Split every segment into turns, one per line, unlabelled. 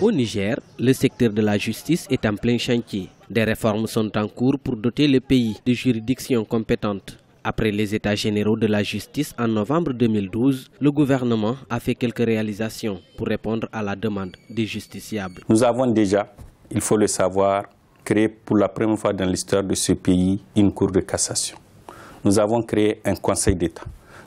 Au Niger, le secteur de la justice est en plein chantier. Des réformes sont en cours pour doter le pays de juridictions compétentes. Après les états généraux de la justice en novembre 2012, le gouvernement a fait quelques réalisations pour répondre à la demande des justiciables.
Nous avons déjà, il faut le savoir, créé pour la première fois dans l'histoire de ce pays une cour de cassation. Nous avons créé un conseil d'État.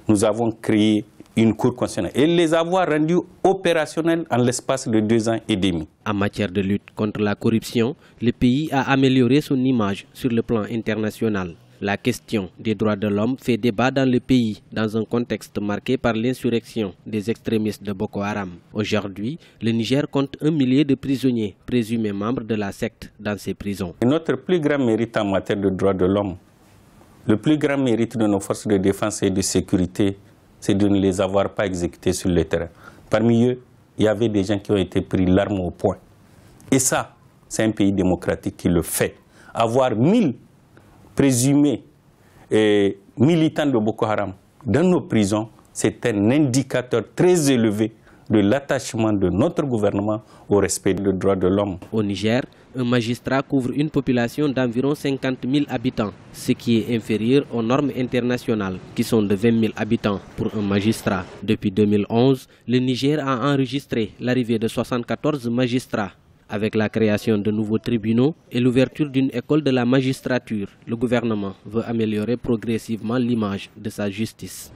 Nous avons créé une cour constitutionnelle et les avoir rendus opérationnels en l'espace de 2 ans et demi.
En matière de lutte contre la corruption, le pays a amélioré son image sur le plan international. La question des droits de l'homme fait débat dans le pays dans un contexte marqué par l'insurrection des extrémistes de Boko Haram. Aujourd'hui, le Niger compte 1 millier de prisonniers présumés membres de la secte dans ses prisons.
Et notre plus grand mérite en matière de droits de l'homme, le plus grand mérite de nos forces de défense et de sécurité, c'est de ne les avoir pas exécutés sur le terrain. Parmi eux, il y avait des gens qui ont été pris l'arme au poing. Et ça, c'est un pays démocratique qui le fait. Avoir 1000 présumés militants de Boko Haram dans nos prisons, c'est un indicateur très élevé de l'attachement de notre gouvernement au respect des droits de l'homme.
Au Niger, un magistrat couvre une population d'environ 50 000 habitants, ce qui est inférieur aux normes internationales qui sont de 20 000 habitants pour un magistrat. Depuis 2011, le Niger a enregistré l'arrivée de 74 magistrats. Avec la création de nouveaux tribunaux et l'ouverture d'une école de la magistrature, le gouvernement veut améliorer progressivement l'image de sa justice.